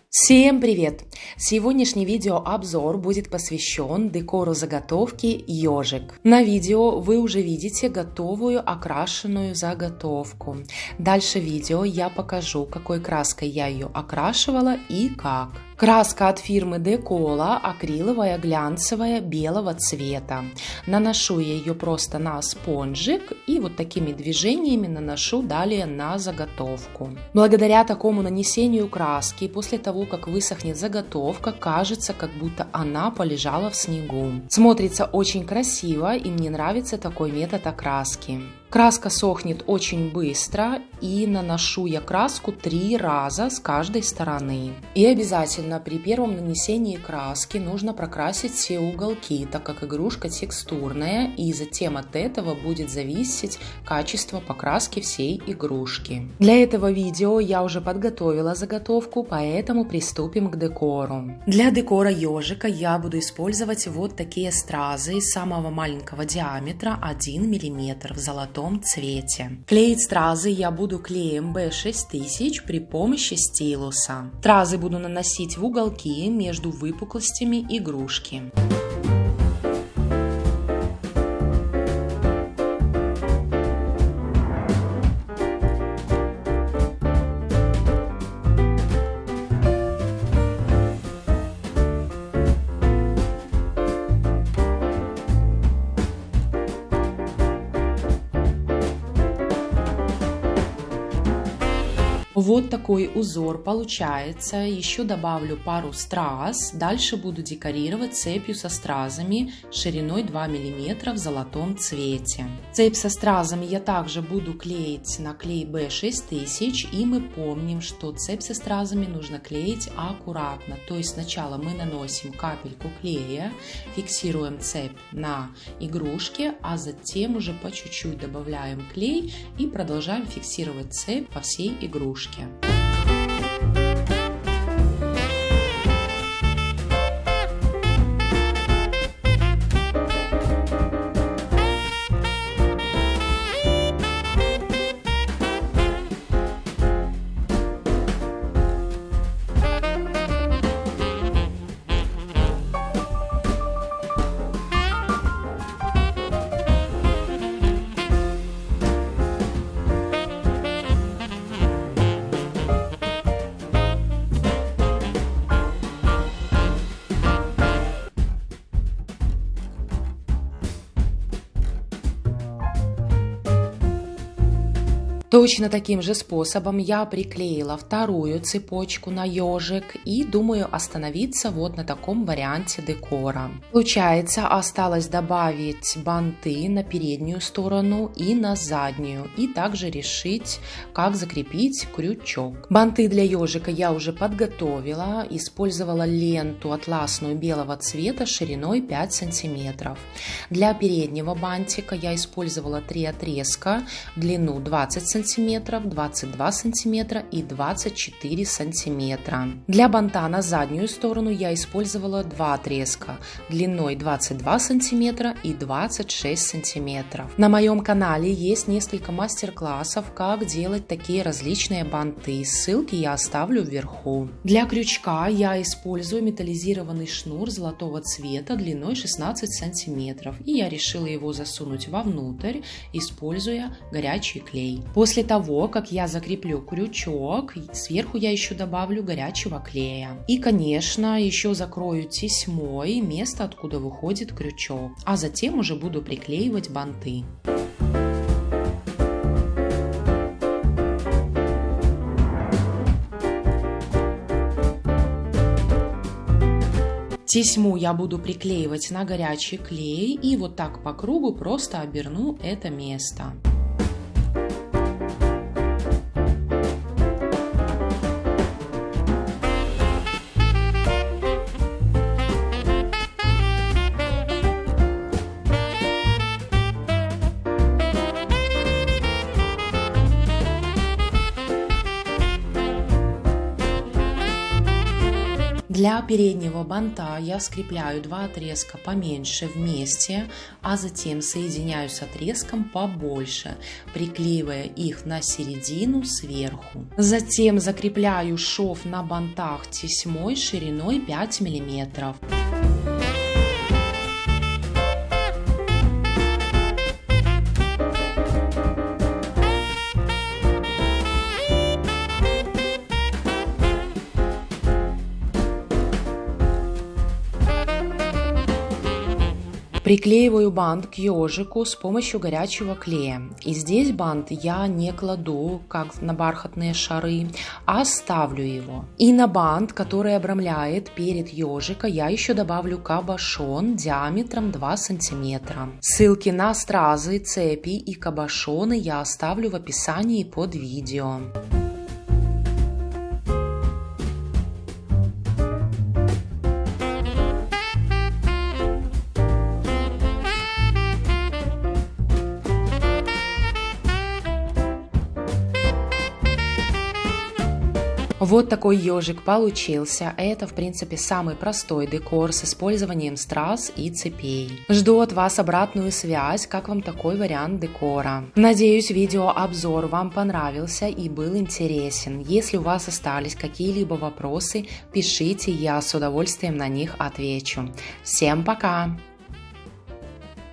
Всем привет! Сегодняшний видеообзор будет посвящен декору заготовки ежик. На видео вы уже видите готовую окрашенную заготовку. Дальше видео я покажу, какой краской я ее окрашивала и как. Краска от фирмы Decola, акриловая, глянцевая, белого цвета. Наношу я ее просто на спонжик и вот такими движениями наношу далее на заготовку. Благодаря такому нанесению краски, после того, как высохнет заготовка, кажется, как будто она полежала в снегу. Смотрится очень красиво, и мне нравится такой метод окраски. Краска сохнет очень быстро, и наношу я краску 3 раза с каждой стороны. И обязательно при первом нанесении краски нужно прокрасить все уголки, так как игрушка текстурная, и затем от этого будет зависеть качество покраски всей игрушки. Для этого видео я уже подготовила заготовку, поэтому приступим к декору. Для декора ежика я буду использовать вот такие стразы самого маленького диаметра 1 мм в золотом цвете. Клеить стразы я буду клеем B6000 при помощи стилуса. Стразы буду наносить в уголки между выпуклостями игрушки. Вот такой узор получается. Еще добавлю пару страз. Дальше буду декорировать цепью со стразами шириной 2 мм в золотом цвете. Цепь со стразами я также буду клеить на клей B6000. И мы помним, что цепь со стразами нужно клеить аккуратно. То есть сначала мы наносим капельку клея, фиксируем цепь на игрушке, а затем уже по чуть-чуть добавляем клей и продолжаем фиксировать цепь по всей игрушке. Точно таким же способом я приклеила вторую цепочку на ежик и думаю остановиться вот на таком варианте декора. Получается, осталось добавить банты на переднюю сторону и на заднюю, и также решить, как закрепить крючок. Банты для ежика я уже подготовила, использовала ленту атласную белого цвета шириной 5 см. Для переднего бантика я использовала 3 отрезка в длину 20 см, 22 см и 24 см. Для банта на заднюю сторону я использовала 2 отрезка длиной 22 см и 26 см. На моем канале есть несколько мастер-классов, как делать такие различные банты. Ссылки я оставлю вверху. Для крючка я использую металлизированный шнур золотого цвета длиной 16 см. И я решила его засунуть вовнутрь, используя горячий клей. После того, как я закреплю крючок, сверху я еще добавлю горячего клея. И, конечно, еще закрою тесьмой место, откуда выходит крючок. А затем уже буду приклеивать банты. Тесьму я буду приклеивать на горячий клей и вот так по кругу просто оберну это место. Для переднего банта я скрепляю два отрезка поменьше вместе, а затем соединяю с отрезком побольше, приклеивая их на середину сверху. Затем закрепляю шов на бантах тесьмой шириной 5 мм. Приклеиваю бант к ежику с помощью горячего клея. И здесь бант я не кладу, как на бархатные шары, а ставлю его. И на бант, который обрамляет перед ежика, я еще добавлю кабошон диаметром 2 см. Ссылки на стразы, цепи и кабошоны я оставлю в описании под видео. Вот такой ежик получился. Это, в принципе, самый простой декор с использованием страз и цепей. Жду от вас обратную связь, как вам такой вариант декора. Надеюсь, видеообзор вам понравился и был интересен. Если у вас остались какие-либо вопросы, пишите, я с удовольствием на них отвечу. Всем пока!